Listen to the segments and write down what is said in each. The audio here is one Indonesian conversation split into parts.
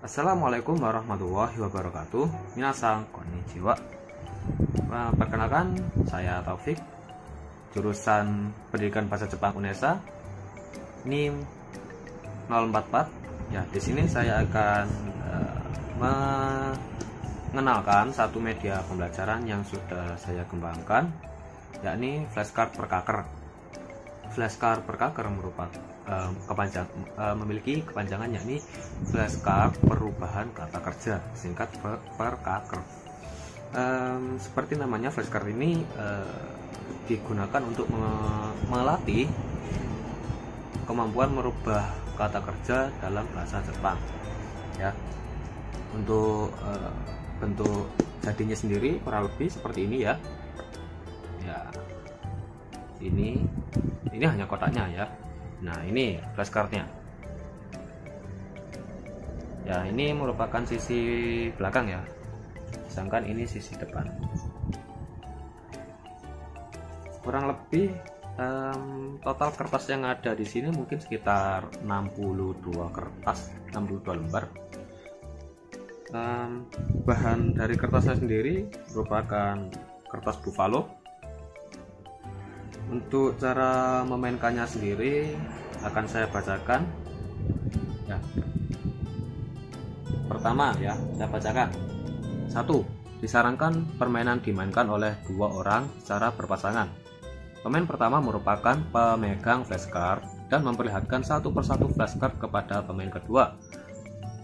Assalamualaikum warahmatullahi wabarakatuh. Minasan konnichiwa. Perkenalkan, saya Taufik, jurusan Pendidikan Bahasa Jepang UNESA, NIM 044. Ya, di sini saya akan mengenalkan satu media pembelajaran yang sudah saya kembangkan, yakni flashcard perkaker. Flashcard perkaker merupakan memiliki kepanjangan yakni flashcard perubahan kata kerja, singkat perkaker. Seperti namanya, flashcard ini digunakan untuk melatih kemampuan merubah kata kerja dalam bahasa Jepang. Ya, untuk bentuk jadinya sendiri kurang lebih seperti ini ya. Ya, ini hanya kotaknya ya. Nah, ini flashcardnya. Ya, ini merupakan sisi belakang ya, sedangkan ini sisi depan. Kurang lebih total kertas yang ada di sini mungkin sekitar 62 kertas, 62 lembar. Bahan dari kertasnya sendiri merupakan kertas buffalo. Untuk cara memainkannya sendiri akan saya bacakan ya. Pertama ya, saya bacakan. 1. Disarankan permainan dimainkan oleh 2 orang secara berpasangan. Pemain pertama merupakan pemegang flashcard dan memperlihatkan satu persatu flashcard kepada pemain kedua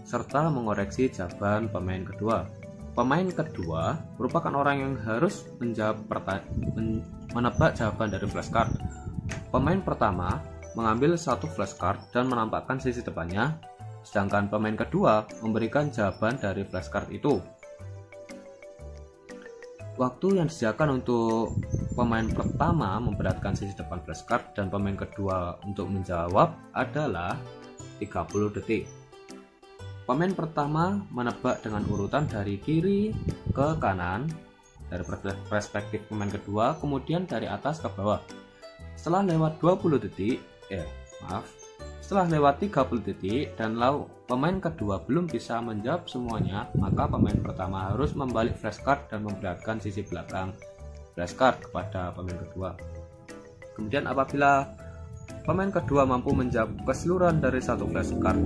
serta mengoreksi jawaban pemain kedua. Pemain kedua merupakan orang yang harus menebak jawaban dari flashcard. Pemain pertama mengambil satu flashcard dan menampakkan sisi depannya, sedangkan pemain kedua memberikan jawaban dari flashcard itu. Waktu yang disediakan untuk pemain pertama memperlihatkan sisi depan flashcard dan pemain kedua untuk menjawab adalah 30 detik. Pemain pertama menebak dengan urutan dari kiri ke kanan dari perspektif pemain kedua, kemudian dari atas ke bawah. Setelah lewat 30 detik, setelah lewat 30 detik dan pemain kedua belum bisa menjawab semuanya, maka pemain pertama harus membalik flashcard dan memperlihatkan sisi belakang flashcard kepada pemain kedua. Kemudian apabila pemain kedua mampu menjawab keseluruhan dari satu flashcard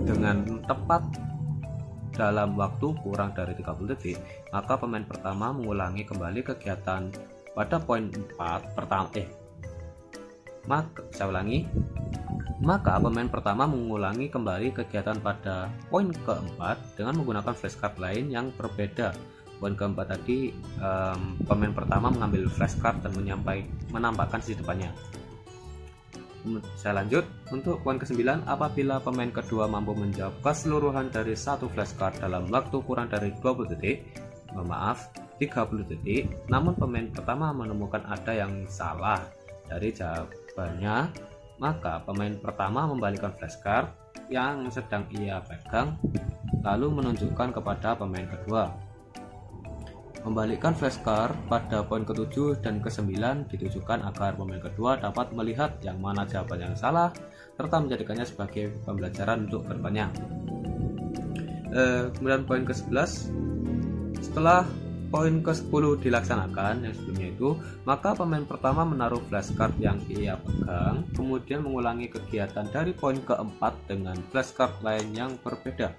dengan tepat dalam waktu kurang dari 30 detik, maka pemain pertama mengulangi kembali kegiatan pada poin 4 pertama. Maka pemain pertama mengulangi kembali kegiatan pada poin keempat dengan menggunakan flashcard lain yang berbeda. Poin keempat tadi pemain pertama mengambil flashcard dan menampakkan sisi depannya. Saya lanjut untuk poin ke-9. Apabila pemain kedua mampu menjawab keseluruhan dari satu flashcard dalam waktu kurang dari 30 detik, namun pemain pertama menemukan ada yang salah dari jawabannya, maka pemain pertama membalikkan flashcard yang sedang ia pegang lalu menunjukkan kepada pemain kedua. Membalikkan flashcard pada poin ke-7 dan ke-9 ditujukan agar pemain kedua dapat melihat yang mana jawaban yang salah serta menjadikannya sebagai pembelajaran untuk kedepannya. Kemudian poin ke-11, setelah poin ke-10 dilaksanakan yang sebelumnya itu, maka pemain pertama menaruh flashcard yang ia pegang, kemudian mengulangi kegiatan dari poin ke-4 dengan flashcard lain yang berbeda.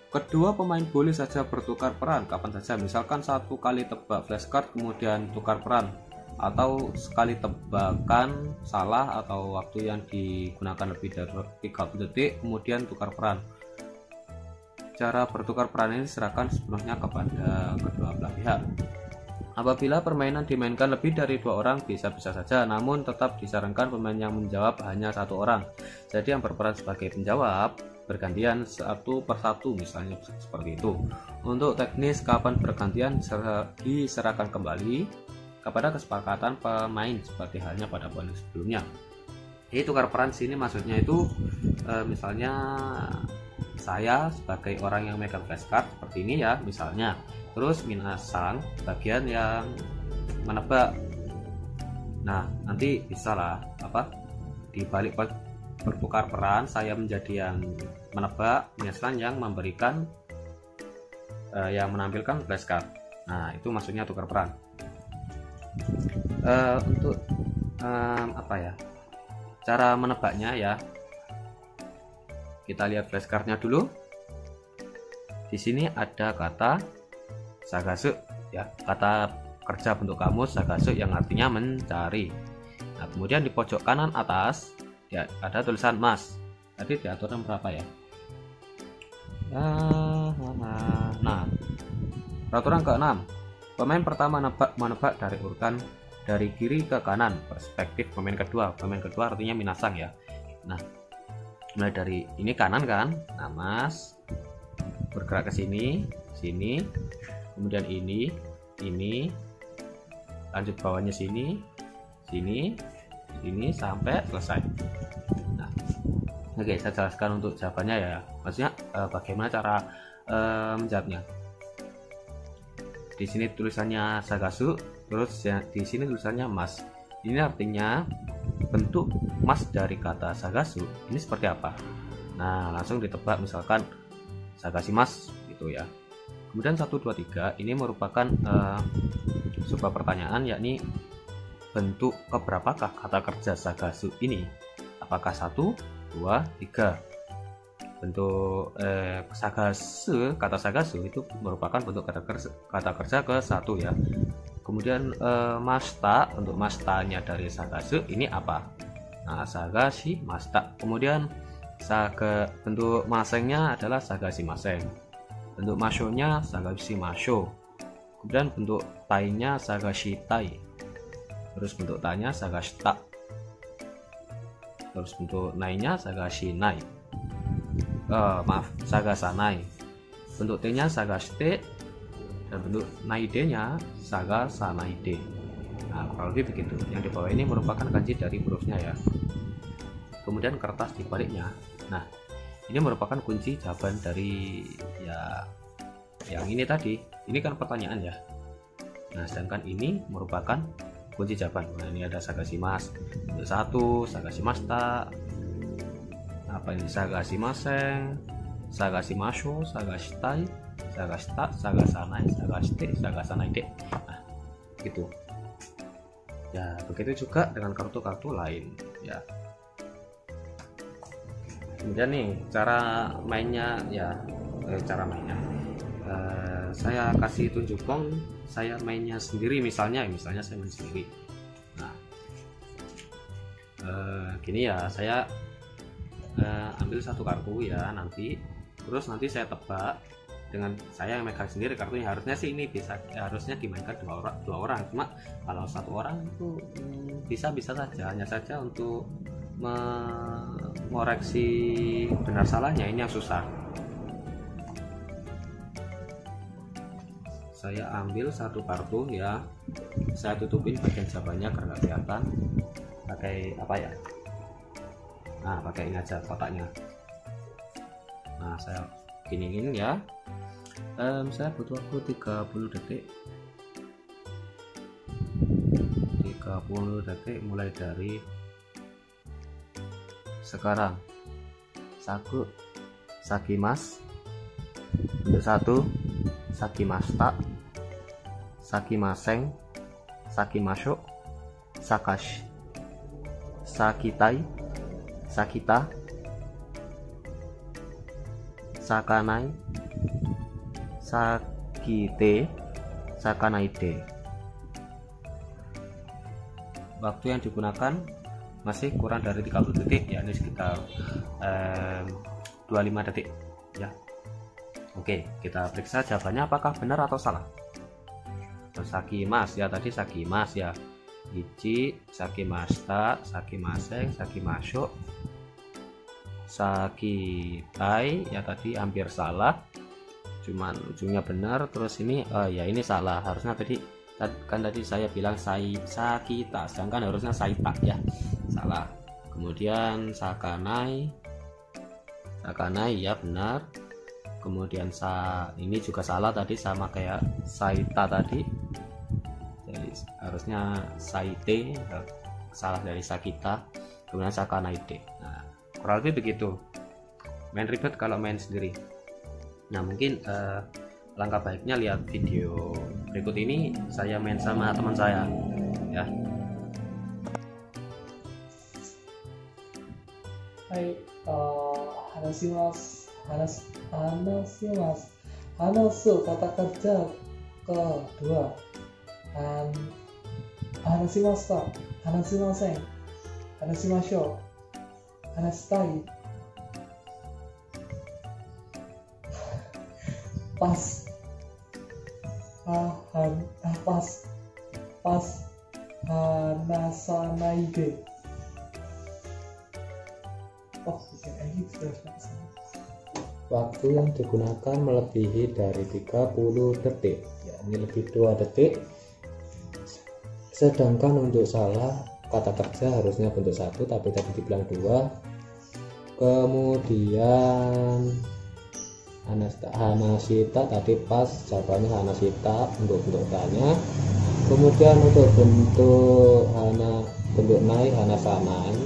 Kedua pemain boleh saja bertukar peran kapan saja, misalkan satu kali tebak flashcard kemudian tukar peran, atau sekali tebakan salah atau waktu yang digunakan lebih dari 30 detik kemudian tukar peran. Cara bertukar peran ini diserahkan sepenuhnya kepada kedua belah pihak. Apabila permainan dimainkan lebih dari 2 orang bisa-bisa saja, namun tetap disarankan pemain yang menjawab hanya 1 orang. Jadi yang berperan sebagai penjawab bergantian satu persatu, misalnya seperti itu. Untuk teknis kapan bergantian diserahkan kembali kepada kesepakatan pemain seperti halnya pada poin sebelumnya. Jadi tukar peran sini maksudnya itu misalnya saya sebagai orang yang megang flashcard seperti ini ya misalnya, terus Minasan bagian yang menebak. Nah, nanti bisa lah dibalik bertukar peran, saya menjadi yang menebak, menyelesaikan yang memberikan yang menampilkan flashcard. Nah, itu maksudnya tukar peran. Untuk apa ya, cara menebaknya ya, kita lihat flashcardnya dulu. Di sini ada kata sagasu ya, kata kerja bentuk kamus sagasu yang artinya mencari. Nah, kemudian di pojok kanan atas ya ada tulisan mas. Tadi diaturkan berapa ya? Nah, peraturan ke-6. Pemain pertama menebak dari urutan dari kiri ke kanan, perspektif pemain kedua. Pemain kedua artinya minasang ya. Nah, mulai dari ini kanan kan? Nah, mas bergerak ke sini, sini, kemudian ini, lanjut bawahnya sini, sini, sini sampai selesai. Nah, oke, saya jelaskan untuk jawabannya ya. Maksudnya bagaimana cara menjawabnya. Di sini tulisannya sagasu, terus ya, di sini tulisannya mas. Ini artinya bentuk mas dari kata sagasu ini seperti apa. Nah, langsung ditebak, misalkan sagasi mas gitu ya. Kemudian 1, 2, 3 ini merupakan sebuah pertanyaan, yakni bentuk keberapakah kata kerja sagasu ini? Apakah 1, 2, 3? Bentuk sagasu, kata sagasu itu merupakan bentuk kata kerja ke-1 ya. Kemudian masta, untuk mastanya dari sagasu ini apa? Nah, sagashi masta. Kemudian bentuk masengnya adalah sagashi maseng. Bentuk mashonya sagashi masho. Kemudian bentuk tainya sagashi tai. Terus bentuk tanya sagashi ta. Terus bentuk nainya sagashi nai. Sagasanai. Bentuk T-nya sagaste, dan bentuk naide-nya sagasanaide. Nah, kurang lebih begitu. Yang di bawah ini merupakan kanji dari hurufnya ya. Kemudian kertas di baliknya. Nah, ini merupakan kunci jawaban dari ya yang ini tadi. Ini kan pertanyaan ya. Nah, sedangkan ini merupakan kunci jawaban. Nah, ini ada sagashi mas. Bentuk 1, sagashi masta. Apa ini? Sagashi maseng, sagashi masho, sagashi tai, sagashi ta, sagasanai, sagashite, sagasanaide. Nah, gitu. Ya, begitu juga dengan kartu-kartu lain ya. Kemudian nih cara mainnya ya, saya kasih tunjuk pong, saya mainnya sendiri misalnya saya main sendiri. Nah, gini ya, saya ambil satu kartu ya nanti, terus nanti saya tebak dengan saya yang megang sendiri kartunya. Harusnya sih ini harusnya dimainkan dua orang, cuma kalau satu orang itu bisa saja, hanya saja untuk mengoreksi benar salahnya ini yang susah. Saya ambil satu kartu ya, saya tutupin bagian jawabannya karena nggak kelihatan. Pakai apa ya? Nah, pakai ini aja kotaknya. Nah, saya giniin ya. Saya butuh waktu 30 detik. 30 detik mulai dari sekarang. Sakimas. Bentuk 1, sakimasta, sakimaseng, sakimasho, sakashi, sakitai, sakita, sakanai, sakite, sakanaide. Waktu yang digunakan masih kurang dari 30 detik, yakni sekitar 25 detik ya. Oke, kita periksa jawabannya apakah benar atau salah. Sakimas ya, tadi sakimas ya. Ichi, sakimasta, sakimaseng, sakimasho, sakitai ya, tadi hampir salah, cuman ujungnya benar. Terus ini ya ini salah, harusnya tadi kan tadi saya bilang sakita, sedangkan harusnya saita ya, salah. Kemudian sakanai ya benar. Kemudian ini juga salah tadi, sama kayak saita tadi, jadi harusnya saite, salah dari sakita. Kemudian sakanaide. Nah, kurang lebih begitu. main ribet kalau main sendiri. Nah mungkin langkah baiknya lihat video berikut ini, saya main sama teman saya ya. Hai, hanasimasu, hanasu kata kerja kedua, hanashimashita, hanashimasen, hanashimashou, hanashitai, pas, hanasanaide. Oh, waktu yang digunakan melebihi dari 30 detik, yakni lebih 2 detik. Sedangkan untuk salah kata kerja harusnya bentuk 1 tapi tadi dibilang 2. Kemudian hanashita tadi pas, jawabannya hanashita untuk bentuk tanya. Kemudian untuk bentuk bentuk nai hanasanai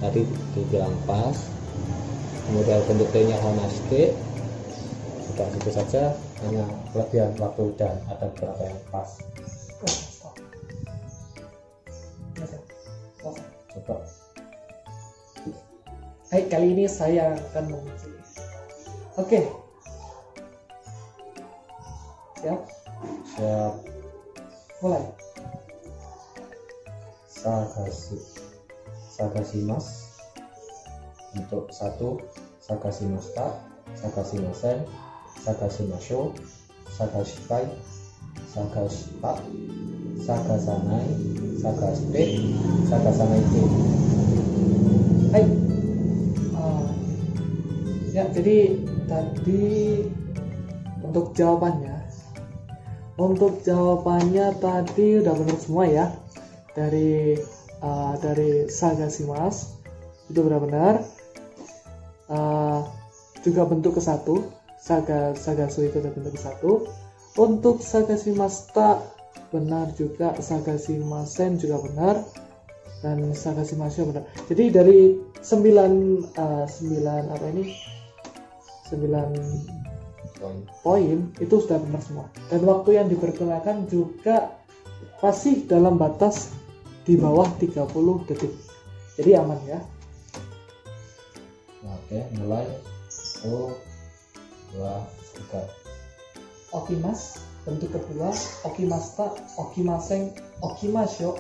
tadi dibilang pas. Kemudian bentuk T nya hanashite, sudah itu saja, hanya kelebihan waktu dan ada beberapa yang pas. Coba. Hai, kali ini saya akan menguji. Oke. Siap? Siap. Mulai. Sagashimasu untuk 1, sagashimashita, sagashimasen, sagashimashou, sagashitai, sagashita, sagasanai, sagashite, sagasanaite. Hai. Ya, jadi tadi untuk jawabannya tadi udah benar semua ya. Dari sagashimasu itu benar-benar. Juga bentuk ke 1, sagasu itu bentuk ke 1. Untuk sagashimashita benar juga, sagashimasen juga benar, dan sagashimashou benar. Jadi dari 9 poin itu sudah benar semua, dan waktu yang dipergunakan juga masih dalam batas di bawah 30 detik, jadi aman ya. Oke, mulai. 1, 2, 3. Okimas bentuk kedua, okimashita, okimasen, okimashou,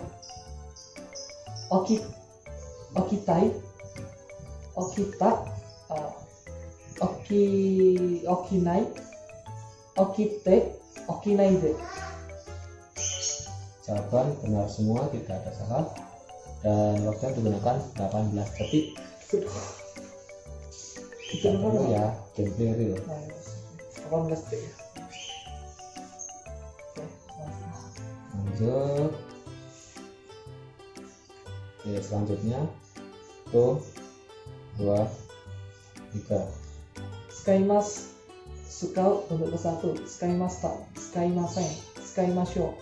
okitai, okita, okinai, okite, okinaide. Jawaban benar semua, tidak ada salah, dan waktu yang digunakan 18 detik. Itu dulu ya, gameplay real. 18 detik ya. Lanjut. Oke, selanjutnya 1, 2, 3. Skaimas suka bentuk ke 1, skaimashita, skaimasen, skaimashou,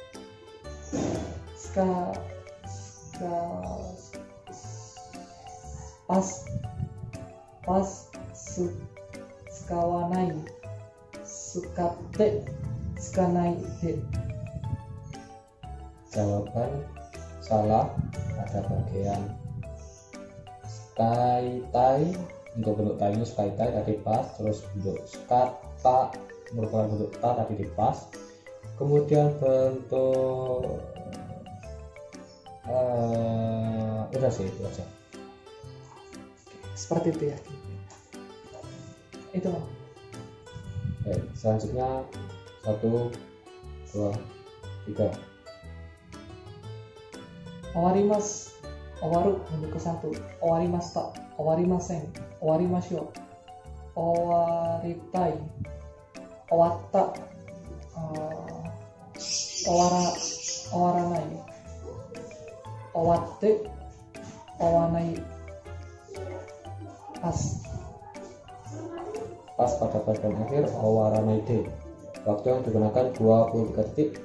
pas, skawanai, sukate, skanaide. Jawaban salah, ada bagian skaitai. Untuk bentuk tai ini skaitai tadi pas, terus bentuk skata merupakan bentuk ta tadi di pas. Kemudian bentuk udah sih itu aja. Seperti itu ya. Itu. Oke, selanjutnya 1, 2, 3. Owarimasu, owaru bentuk ke 1, owarimashita, owarimasen, owarimashou, owaritai, owatta, owaranai, owatte, owanai. Pas pada bagian akhir, owaranaide. Waktu yang digunakan 23 detik.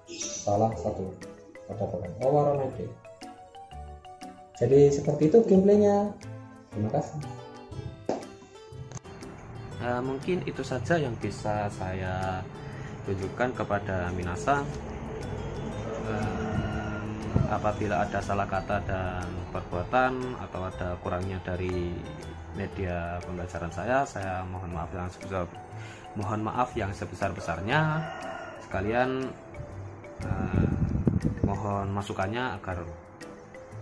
Salah 1 pada bagian owaranaide. Jadi seperti itu gameplaynya. Terima kasih. Mungkin itu saja yang bisa saya tunjukkan kepada minasang. Apabila ada salah kata dan perbuatan atau ada kurangnya dari media pembelajaran saya mohon maaf yang sebesar-besarnya. Sekalian mohon masukannya agar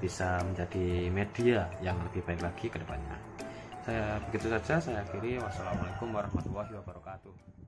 bisa menjadi media yang lebih baik lagi ke depannya. Saya begitu saja, saya akhiri. Wassalamualaikum warahmatullahi wabarakatuh.